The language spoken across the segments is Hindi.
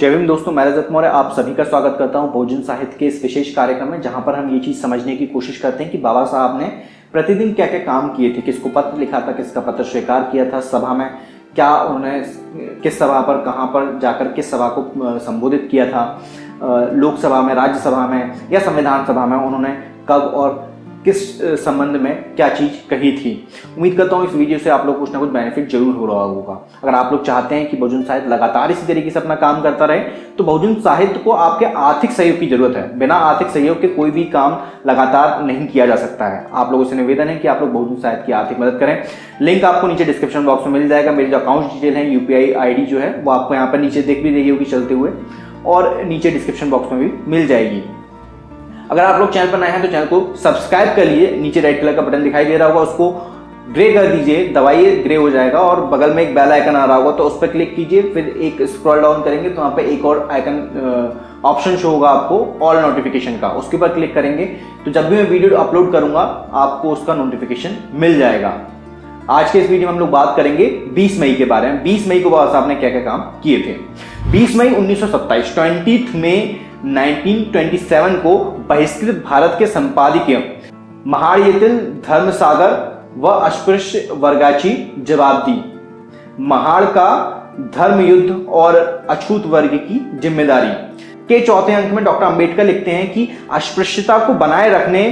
जय भीम दोस्तों, मैं रजत मौर्य आप सभी का स्वागत करता हूं बहुजन साहित्य के इस विशेष कार्यक्रम में, जहां पर हम ये चीज समझने की कोशिश करते हैं कि बाबा साहब ने प्रतिदिन क्या क्या काम किए थे, किसको पत्र लिखा था, किसका पत्र स्वीकार किया था, सभा में क्या उन्होंने किस सभा पर कहां पर जाकर किस सभा को संबोधित किया था, लोकसभा में, राज्यसभा में या संविधान सभा में उन्होंने कब और किस संबंध में क्या चीज कही थी। उम्मीद करता हूँ इस वीडियो से आप लोग कुछ ना कुछ बेनिफिट जरूर हो रहा होगा। अगर आप लोग चाहते हैं कि बहुजन साहित्य लगातार इसी तरीके से अपना काम करता रहे तो बहुजन साहित्य को आपके आर्थिक सहयोग की जरूरत है। बिना आर्थिक सहयोग के कोई भी काम लगातार नहीं किया जा सकता है। आप लोगों से निवेदन है कि आप लोग बहुजन साहित्य की आर्थिक मदद करें। लिंक आपको नीचे डिस्क्रिप्शन बॉक्स में मिल जाएगा। मेरी जो अकाउंट डिटेल है, यूपीआई आईडी जो है वो आपको यहाँ पर नीचे दिख भी रही होगी चलते हुए, और नीचे डिस्क्रिप्शन बॉक्स में भी मिल जाएगी। अगर आप लोग चैनल पर नए हैं तो चैनल को सब्सक्राइब कर लिए। नीचे रेड कलर का बटन दिखाई दे रहा होगा, उसको ग्रे कर दीजिए, दबाइए, ग्रे हो जाएगा, और बगल में एक बेल आइकन आ रहा होगा तो उस पर क्लिक कीजिए। फिर एक स्क्रॉल डाउन करेंगे तो वहां पे एक और आइकन ऑप्शन शो होगा आपको, ऑल नोटिफिकेशन का। उसके ऊपर क्लिक करेंगे तो जब भी मैं वीडियो अपलोड करूंगा आपको उसका नोटिफिकेशन मिल जाएगा। आज के इस वीडियो में हम लोग बात करेंगे 20 मई के बारे में। 20 मई को बाबा साहब ने क्या क्या काम किए थे। 20 मई 1927 20 मई 1927 को बहिष्कृत भारत के संपादकीय महार येथील धर्मसागर व अस्पृश्य वर्गाची जवाबदी, महाड़ का धर्म युद्ध और अछूत वर्ग की जिम्मेदारी के चौथे अंक में डॉक्टर अंबेडकर लिखते हैं कि अस्पृश्यता को बनाए रखने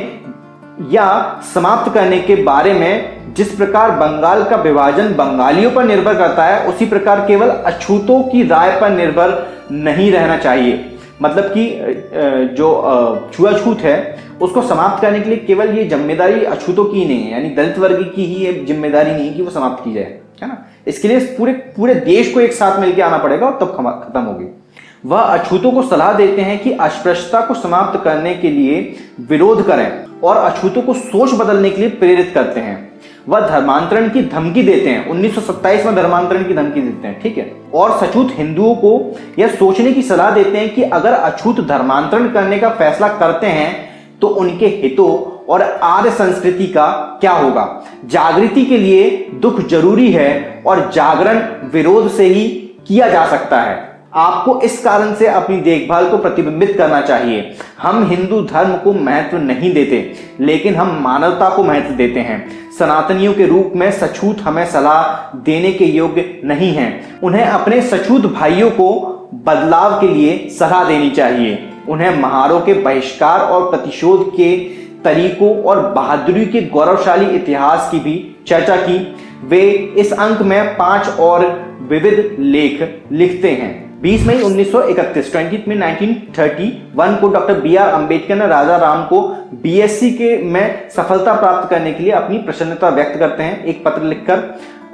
या समाप्त करने के बारे में जिस प्रकार बंगाल का विभाजन बंगालियों पर निर्भर करता है, उसी प्रकार केवल अछूतों की राय पर निर्भर नहीं रहना चाहिए। मतलब कि जो छुआछूत है उसको समाप्त करने के लिए केवल ये जिम्मेदारी अछूतों की नहीं है, यानी दलित वर्ग की ही ये जिम्मेदारी नहीं है कि वो समाप्त की जाए, है ना। इसके लिए पूरे देश को एक साथ मिलकर आना पड़ेगा और तब खत्म होगी। वह अछूतों को सलाह देते हैं कि अस्पृश्यता को समाप्त करने के लिए विरोध करें और अछूतों को सोच बदलने के लिए प्रेरित करते हैं। वह धर्मांतरण की धमकी देते हैं, 1927 में धर्मांतरण की धमकी देते हैं, ठीक है। और सछूत हिंदुओं को यह सोचने की सलाह देते हैं कि अगर अछूत धर्मांतरण करने का फैसला करते हैं तो उनके हितों और आर्य संस्कृति का क्या होगा। जागृति के लिए दुख जरूरी है और जागरण विरोध से ही किया जा सकता है। आपको इस कारण से अपनी देखभाल को प्रतिबिंबित करना चाहिए। हम हिंदू धर्म को महत्व नहीं देते, लेकिन हम मानवता को महत्व देते हैं। सनातनियों के रूप में सछूत हमें सलाह देने के योग्य नहीं हैं। उन्हें अपने सछूत भाइयों को बदलाव के लिए सलाह देनी चाहिए। उन्हें महारों के बहिष्कार और प्रतिशोध के तरीकों और बहादुरी के गौरवशाली इतिहास की भी चर्चा की। वे इस अंक में 5 और विविध लेख लिखते हैं। 20 मई 1931 20 मई 1931 को डॉक्टर बी.आर. अंबेडकर ने राजा राम को बीएससी के में सफलता प्राप्त करने के लिए अपनी प्रसन्नता व्यक्त करते हैं एक पत्र लिखकर,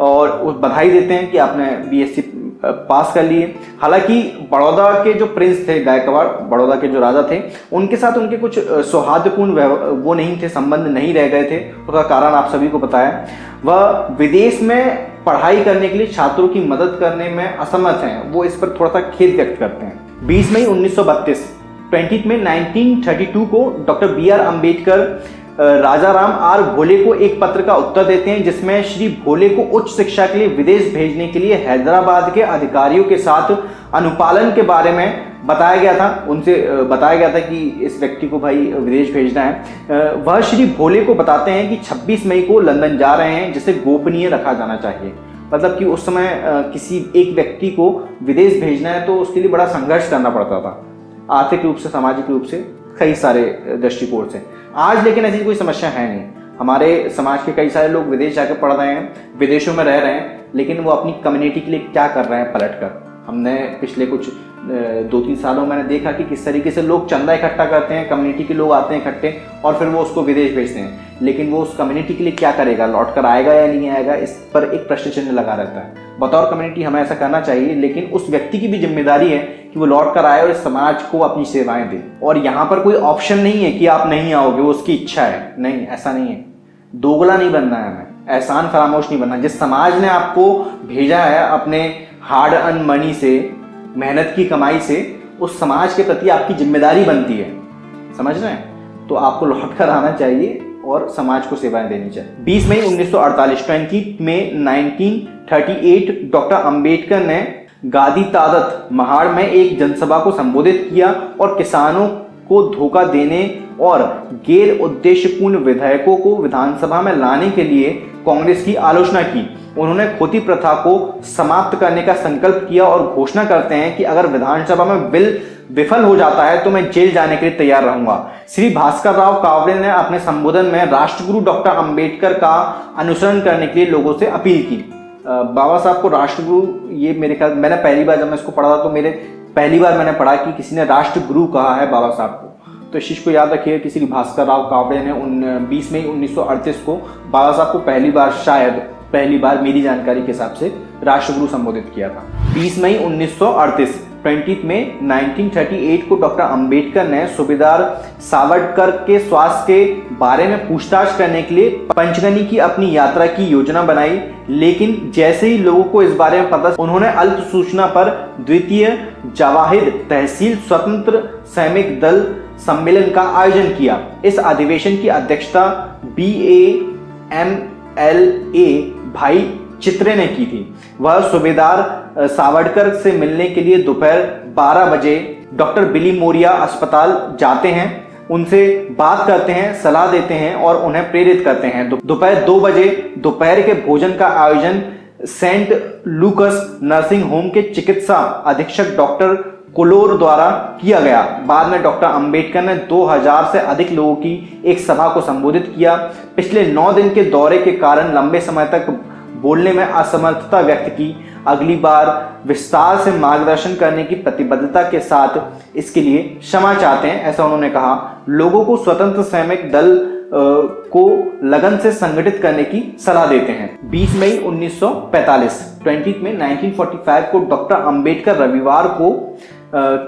और बधाई देते हैं कि आपने बीएससी पास कर लिए। हालांकि बड़ौदा के जो प्रिंस थे, गायकवाड़ बड़ौदा के जो राजा थे, उनके साथ उनके कुछ सौहार्दपूर्ण वो नहीं थे, संबंध नहीं रह गए थे। उसका कारण आप सभी को पता है। वह विदेश में पढ़ाई करने के लिए छात्रों की मदद करने में असमर्थ हैं। वो इस पर थोड़ा सा खेद व्यक्त करते हैं। 20 मई 1932 20 मई 1932 को doctor B R. Ambedkar Raja Ram R Bhole को एक पत्र का उत्तर देते हैं, जिसमें श्री भोले को उच्च शिक्षा के लिए विदेश भेजने के लिए हैदराबाद के अधिकारियों के साथ अनुपालन के बारे में बताया गया था। उनसे बताया गया था कि इस व्यक्ति को भाई विदेश भेजना है। वह श्री भोले को बताते हैं कि 26 मई को लंदन जा रहे हैं, जिसे गोपनीय रखा जाना चाहिए। मतलब कि उस समय किसी एक व्यक्ति को विदेश भेजना है तो उसके लिए बड़ा संघर्ष करना पड़ता था, आर्थिक रूप से, सामाजिक रूप से, कई सारे दृष्टिकोण से। आज लेकिन ऐसी कोई समस्या है नहीं। हमारे समाज के कई सारे लोग विदेश जाकर पढ़ रहे हैं, विदेशों में रह रहे हैं, लेकिन वो अपनी कम्युनिटी के लिए क्या कर रहे हैं पलट कर। हमने पिछले कुछ 2-3 सालों में मैंने देखा कि किस तरीके से लोग चंदा इकट्ठा करते हैं, कम्युनिटी के लोग आते हैं इकट्ठे, और फिर वो उसको विदेश भेजते हैं। लेकिन वो उस कम्युनिटी के लिए क्या करेगा, लौट कर आएगा या नहीं आएगा, इस पर एक प्रश्न चिन्ह लगा रहता है। बतौर कम्युनिटी हमें ऐसा करना चाहिए, लेकिन उस व्यक्ति की भी जिम्मेदारी है कि वो लौट कर आए और इस समाज को अपनी सेवाएं दे। और यहाँ पर कोई ऑप्शन नहीं है कि आप नहीं आओगे, वो उसकी इच्छा है। नहीं, ऐसा नहीं है। दोगला नहीं बनना है हमें, एहसान फरामोश नहीं बनना। जिस समाज ने आपको भेजा है अपने हार्ड अर्न मनी से, मेहनत की कमाई से, उस समाज के प्रति आपकी जिम्मेदारी बनती है, समझ रहे हैं। तो आपको लौट कर आना चाहिए और समाज को सेवाएं देनी चाहिए। 20 मई 1948 20 मई 1938 डॉक्टर अंबेडकर ने गादी तादत महाड़ में एक जनसभा को संबोधित किया और किसानों को धोखा देने और गैर उद्देश्यपूर्ण विधेयकों को विधानसभा में लाने के लिए कांग्रेस की आलोचना की। उन्होंने खोती प्रथा को समाप्त करने का संकल्प किया और घोषणा करते हैं कि अगर विधानसभा में बिल विफल हो जाता है तो मैं जेल जाने के लिए तैयार रहूंगा। श्री भास्कर राव कावरे ने अपने संबोधन में राष्ट्रगुरु डॉक्टर अंबेडकर का अनुसरण करने के लिए लोगों से अपील की। बाबा साहब को राष्ट्रगुरु, ये मेरे ख्याल मैंने पहली बार जब मैं इसको पढ़ा था तो पहली बार मैंने पढ़ा कि किसी ने राष्ट्रगुरु कहा है बाबा साहब को। तो इस चीज को याद रखिए कि श्री भास्कर राव कावरे ने 20 मई 1938 को बाबा साहब को पहली बार मेरी जानकारी के हिसाब से राष्ट्रगुरु संबोधित किया था। 20 मई 1938 20 में 1938 को डॉक्टर अंबेडकर ने सूबेदार सावरकर के स्वास्थ्य के बारे में पूछताछ करने के लिए पंचगनी की अपनी यात्रा की योजना बनाई, लेकिन जैसे ही लोगों को इस बारे में पता, उन्होंने अल्प सूचना पर द्वितीय जवाहिर तहसील स्वतंत्र सैनिक दल सम्मेलन का आयोजन किया। इस अधिवेशन की अध्यक्षता BAMLA भाई चित्रे ने की थी। वह सूबेदार सावरकर से मिलने के लिए दोपहर 12 बजे डॉक्टर बिली मोरिया अस्पताल जाते हैं, उनसे बात करते हैं, सलाह देते हैं और उन्हें प्रेरित करते हैं। दोपहर 2 बजे दोपहर के भोजन का आयोजन सेंट लूकस नर्सिंग होम के चिकित्सा अधीक्षक डॉक्टर कोलोर द्वारा किया गया। बाद में डॉक्टर अंबेडकर ने 2000 से अधिक लोगों की एक सभा को संबोधित किया। पिछले 9 दिन के दौरे के कारण लंबे समय तक बोलने में असमर्थता व्यक्त की। अगली बार विस्तार से मार्गदर्शन करने की प्रतिबद्धता के साथ इसके लिए क्षमा चाहते हैं, ऐसा उन्होंने कहा। लोगों को स्वतंत्र सैनिक दल को लगन से संगठित करने की सलाह देते हैं। 20 मई 1945 20 में 1945 को डॉक्टर अंबेडकर रविवार को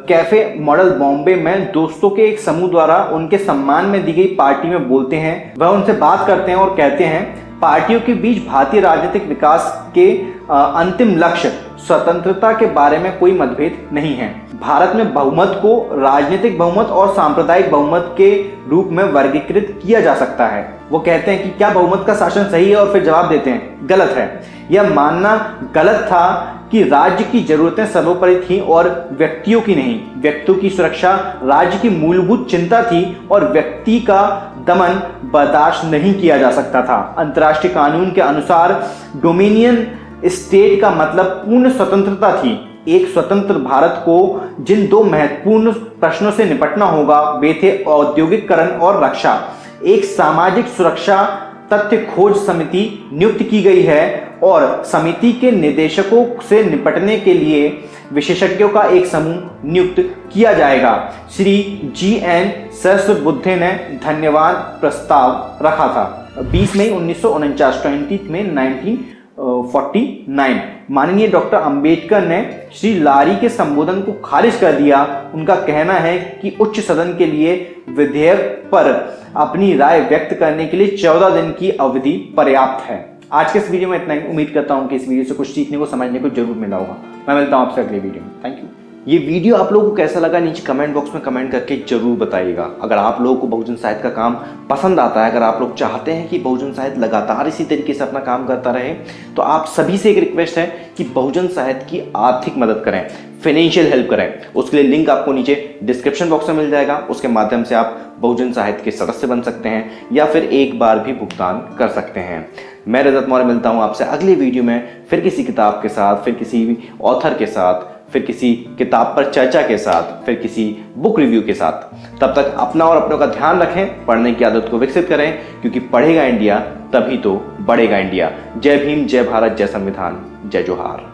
कैफे मॉडल बॉम्बे में दोस्तों के एक समूह द्वारा उनके सम्मान में दी गई पार्टी में बोलते हैं। वह उनसे बात करते हैं और कहते हैं, पार्टियों के बीच भारतीय राजनीतिक विकास के अंतिम लक्ष्य स्वतंत्रता के बारे में कोई मतभेद नहीं है। भारत में बहुमत को राजनीतिक बहुमत और सांप्रदायिक बहुमत के रूप में वर्गीकृत किया जा सकता है। वो कहते हैं कि क्या बहुमत का शासन सही है, और फिर जवाब देते हैं गलत है। यह मानना गलत था कि राज्य की जरूरतें सर्वोपरि थीं और व्यक्तियों की नहीं। व्यक्तियों की सुरक्षा राज्य की मूलभूत चिंता थी और व्यक्ति का दमन बर्दाश्त नहीं किया जा सकता था। अंतर्राष्ट्रीय कानून के अनुसार डोमिनियन स्टेट का मतलब पूर्ण स्वतंत्रता थी। एक स्वतंत्र भारत को जिन 2 महत्वपूर्ण प्रश्नों से निपटना होगा वे थे औद्योगिकरण और रक्षा। एक सामाजिक सुरक्षा तथ्य खोज समिति नियुक्त की गई है और समिति के निदेशकों से निपटने के लिए विशेषज्ञों का एक समूह नियुक्त किया जाएगा। श्री GN सरस्वबुद्धे ने धन्यवाद प्रस्ताव रखा था। 20 मई 1949 20 में 1949 माननीय डॉक्टर अंबेडकर ने श्री लारी के संबोधन को खारिज कर दिया। उनका कहना है कि उच्च सदन के लिए विधेयक पर अपनी राय व्यक्त करने के लिए 14 दिन की अवधि पर्याप्त है। आज के इस वीडियो में इतना ही। उम्मीद करता हूं कि इस वीडियो से कुछ सीखने को समझने को जरूर मिला होगा। मैं मिलता हूं आपसे अगले वीडियो में। Thank you. ये वीडियो आप लोगों को कैसा लगा नीचे कमेंट बॉक्स में कमेंट करके जरूर बताइएगा। अगर आप लोगों को बहुजन साहित्य का काम पसंद आता है, अगर आप लोग चाहते हैं कि बहुजन साहित्य लगातार इसी तरीके से अपना काम करता रहे, तो आप सभी से एक रिक्वेस्ट है कि बहुजन साहित्य की आर्थिक मदद करें, फाइनेंशियल हेल्प करें। उसके लिए लिंक आपको नीचे डिस्क्रिप्शन बॉक्स में मिल जाएगा। उसके माध्यम से आप बहुजन साहित्य के सदस्य बन सकते हैं या फिर एक बार भी भुगतान कर सकते हैं। मैं रजत मौर्य मिलता हूं आपसे अगले वीडियो में, फिर किसी किताब के साथ, फिर किसी भी ऑथर के साथ, फिर किसी किताब पर चर्चा के साथ, फिर किसी बुक रिव्यू के साथ। तब तक अपना और अपनों का ध्यान रखें, पढ़ने की आदत को विकसित करें, क्योंकि पढ़ेगा इंडिया तभी तो बढ़ेगा इंडिया। जय भीम, जय भारत, जय संविधान, जय जोहार।